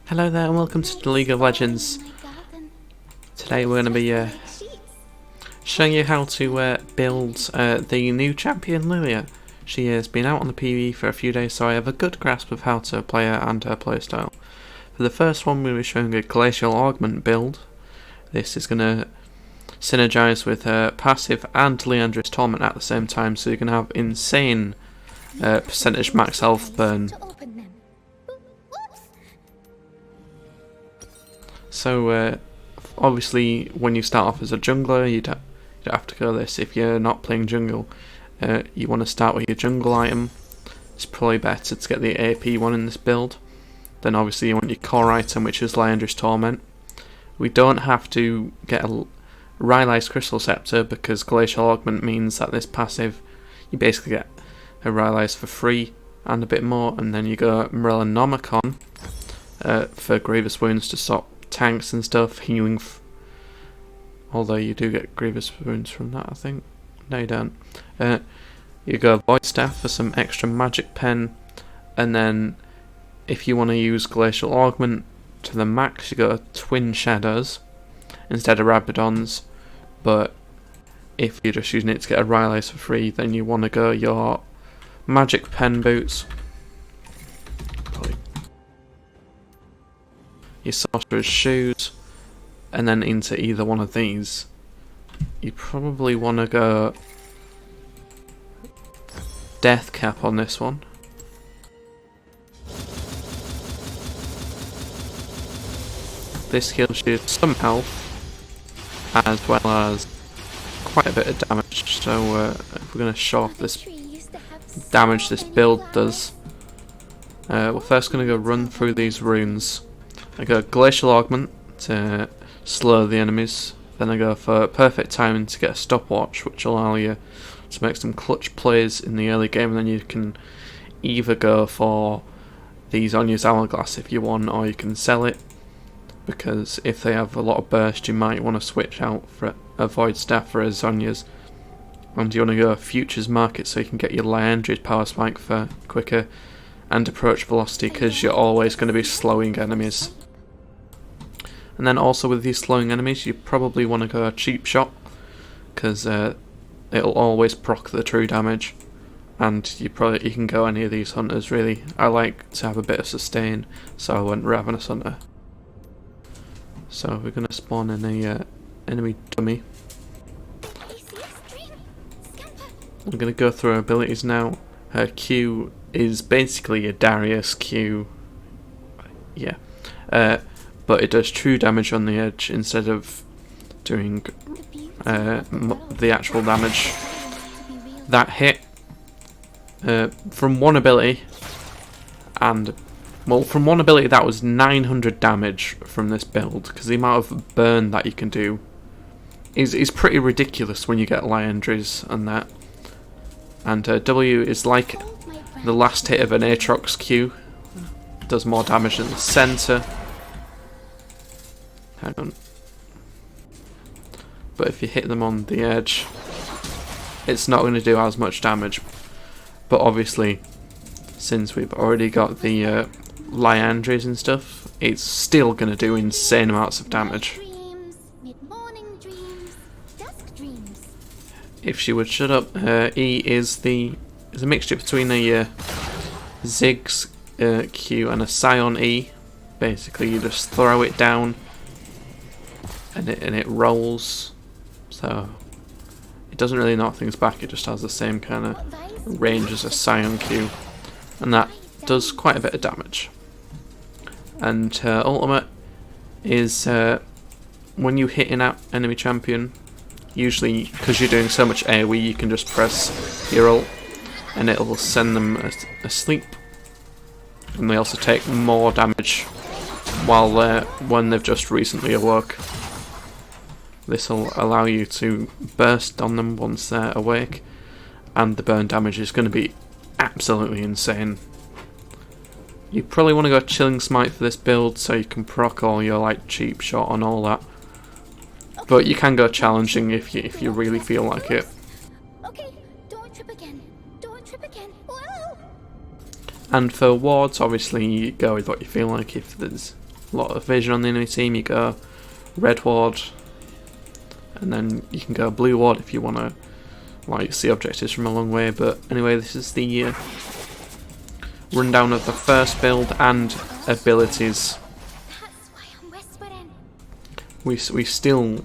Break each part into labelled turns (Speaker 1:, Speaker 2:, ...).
Speaker 1: Hello there and welcome to the League of Legends. Today we're going to be showing you how to build the new champion Lillia. She has been out on the PvE for a few days, so I have a good grasp of how to play her and her playstyle. For the first one we'll be showing a glacial augment build. This is going to synergize with her passive and Liandra's Torment at the same time, so you can have insane percentage max health burn. So obviously when you start off as a jungler you don't have to go this. If you're not playing jungle, you want to start with your jungle item. It's probably better to get the AP one in this build. Then obviously you want your core item, which is Liandra's Torment. We don't have to get a Rylai's Crystal Scepter because Glacial Augment means that this passive you basically get a Rylai's for free and a bit more, and then you go Morellonomicon for Grievous Wounds to stop tanks and stuff, healing, although you do get Grievous Wounds from that, I think. No, you don't. You go Void Staff for some extra magic pen, and then if you want to use Glacial Augment to the max, you go Twin Shadows instead of Rabadons. But if you're just using it to get a Rylai's for free, then you want to go your Magic Pen Boots, your Sorcerer's Shoes, and then into either one of these. You probably want to go Death Cap on this one. This heals you some health as well as quite a bit of damage, so if we're going to show off this damage this build does, we're first going to go run through these runes. I go Glacial Augment to slow the enemies, then I go for Perfect Timing to get a stopwatch, which will allow you to make some clutch plays in the early game, and then you can either go for these Zhonya's Hourglass if you want, or you can sell it, because if they have a lot of burst you might want to switch out for a Void Staff for a Zhonya's, and you want to go Futures Market so you can get your Liandra's Power Spike for quicker and approach velocity, because you're always going to be slowing enemies. And then also with these slowing enemies you probably want to go a Cheap Shot, because it'll always proc the true damage, and you can go any of these hunters really. I like to have a bit of sustain, so I went Ravenous Hunter. So we're going to spawn in a enemy dummy. I'm going to go through her abilities now. Her Q is basically a Darius Q, yeah, but it does true damage on the edge instead of doing the actual damage. That hit from one ability, and well, from one ability that was 900 damage from this build, because the amount of burn that you can do is pretty ridiculous when you get Liandra's and that. And W is like the last hit of an Aatrox Q, does more damage in the centre. Hang on. But if you hit them on the edge, it's not going to do as much damage. But obviously, since we've already got the Liandra's and stuff, it's still going to do insane amounts of damage. If she would shut up, E is a mixture between a Ziggs Q and a Scion E. Basically, you just throw it down, and it rolls. So it doesn't really knock things back. It just has the same kind of range as a Scion Q, and that does quite a bit of damage. And her ultimate is when you hit an enemy champion. Usually, because you're doing so much AoE, you can just press your ult and it'll send them asleep. And they also take more damage when they've just recently awoke. This will allow you to burst on them once they're awake, and the burn damage is going to be absolutely insane. You probably want to go Chilling Smite for this build so you can proc all your like Cheap Shot and all that. But you can go challenging if you really feel like it.
Speaker 2: Okay, don't trip again. Don't trip again. Whoa!
Speaker 1: And for wards, obviously you go with what you feel like. If there's a lot of vision on the enemy team, you go red ward, and then you can go blue ward if you want to like see objectives from a long way. But anyway, this is the rundown of the first build and abilities.
Speaker 2: That's why I'm whispering.
Speaker 1: We still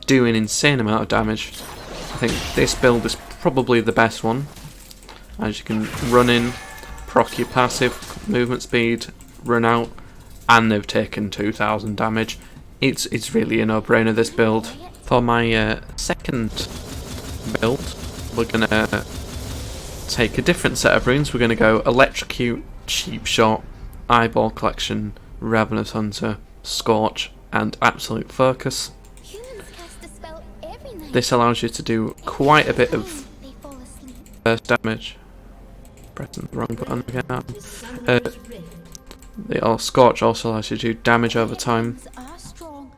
Speaker 1: do an insane amount of damage. I think this build is probably the best one, as you can run in, proc your passive, movement speed, run out, and they've taken 2000 damage. It's really a no-brainer, this build. For my second build, we're gonna take a different set of runes. We're gonna go Electrocute, Cheap Shot, Eyeball Collection, Ravenous Hunter, Scorch, and Absolute Focus.
Speaker 2: Humans cast a spell every night.
Speaker 1: This allows you to do quite a bit of
Speaker 2: They fall asleep.
Speaker 1: burst damage. Pressing the wrong button again. The Scorch also allows you to do damage over time.
Speaker 2: Humans are strong.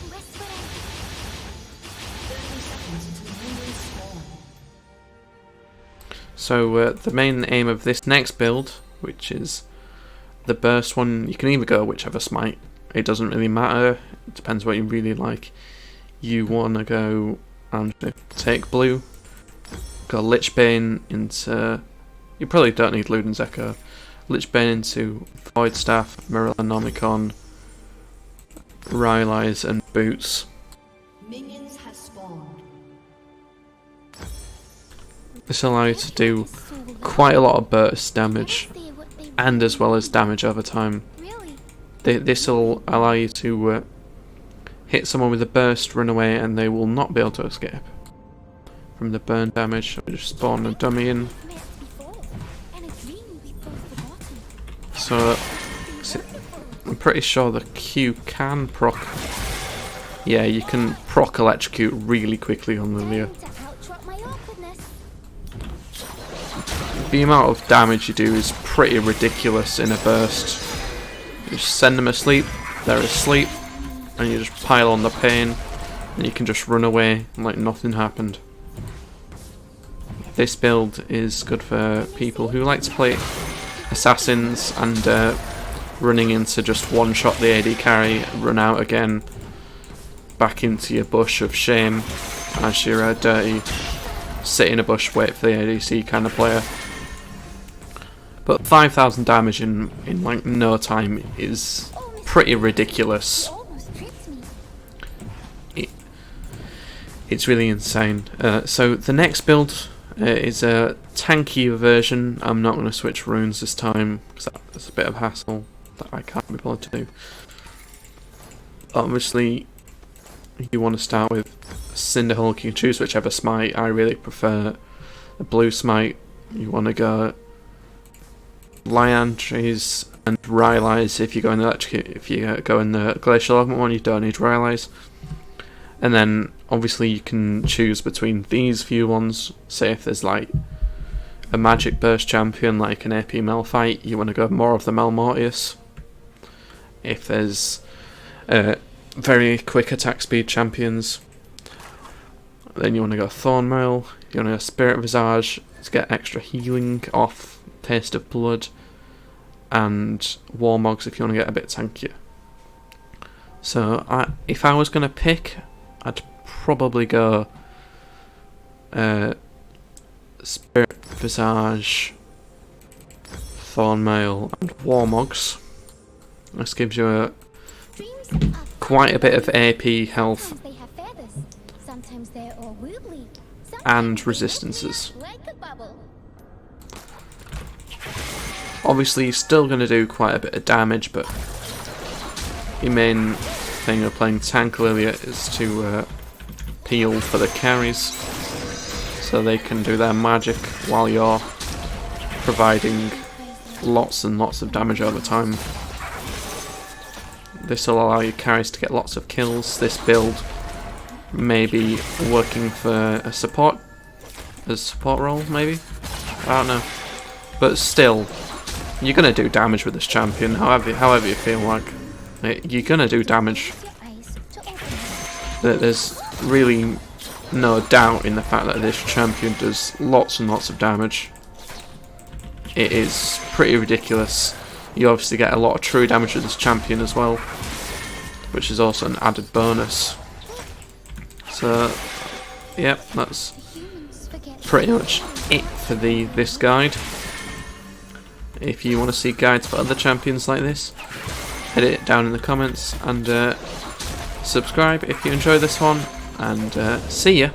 Speaker 2: I'm whispering.
Speaker 1: So the main aim of this next build, which is the burst one, you can either go whichever smite. It doesn't really matter. It depends what you really like. You want to go and take blue. Go Lichbane into... You probably don't need Luden's Echo. Lichbane into Void Staff, Miranomicon, Rylai's, and Boots.
Speaker 3: Minions have spawned.
Speaker 1: This allows you to do quite a lot of burst damage, and as well as damage over time.
Speaker 2: Really?
Speaker 1: This will allow you to hit someone with a burst, run away, and they will not be able to escape from the burn damage. So we just spawn a dummy in. So I'm pretty sure the Q can proc. Yeah, you can proc Electrocute really quickly on Lillia. The amount of damage you do is pretty ridiculous in a burst. You just send them asleep, they're asleep, and you just pile on the pain, and you can just run away like nothing happened. This build is good for people who like to play assassins and running into just one-shot the AD carry, run out again, back into your bush of shame as you're a dirty, sit in a bush, wait for the ADC kind of player. But 5,000 damage in like no time is pretty ridiculous. It's really insane. So the next build is a tankier version. I'm not going to switch runes this time because that's a bit of a hassle that I can't be bothered to do. Obviously, you want to start with Cinderhulk. You can choose whichever smite. I really prefer a blue smite. You want to go Liantries and Rylai's if you go in the electric. If you go in the Glacial Augment one, you don't need Rylai's. And then obviously you can choose between these few ones. Say if there's like a magic burst champion like an AP Malphite, you want to go more of the Malmortius. If there's very quick attack speed champions, then you want to go Thornmail. You want to go Spirit Visage to get extra healing off Taste of Blood, and Warmogs if you want to get a bit tankier. So if I was going to pick, I'd probably go Spirit Visage, Thornmail, and Warmogs. This gives you quite a bit of AP health and resistances. Obviously, you're still going to do quite a bit of damage, but your main thing of playing tank Lillia is to peel for the carries, so they can do their magic while you're providing lots and lots of damage over time. This will allow your carries to get lots of kills. This build may be working for a support role, maybe? I don't know. But still, you're going to do damage with this champion, however you feel like. You're going to do damage. There's really no doubt in the fact that this champion does lots and lots of damage. It is pretty ridiculous. you obviously get a lot of true damage with this champion as well, which is also an added bonus. So, yep, that's pretty much it for this guide. If you want to see guides for other champions like this, edit it down in the comments, and subscribe if you enjoy this one, and see ya.